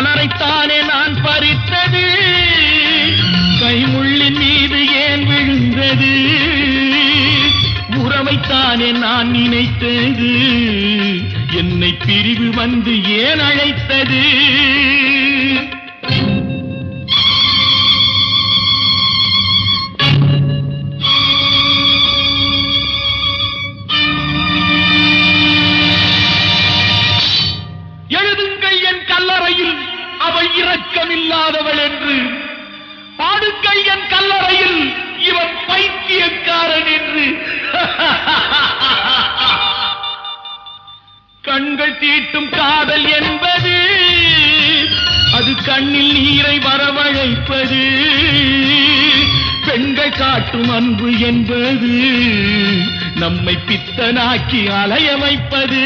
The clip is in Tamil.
மலரைத்தானே நான் பறித்தது, கைமுள்ளின் மீது ஏன் விழுந்தது? உறவைத்தானே நான் நினைத்தது, என்னை பிரிவு வந்து ஏன் அழைத்தது? எழுதுங்கள் என் கல்லறையில் அவள் இரக்கமில்லாதவள் என்று, பாடுங்கள் என் கல்லறையில் இவன் பைத்தியக்காரன் என்று. கண்கள் தீட்டும் காதல் என்பது அது கண்ணில் நீரை வரவழைப்பது, பெண்கள் காட்டும் அன்பு என்பது நம்மை பித்தனாக்கி அலைய வைப்பது.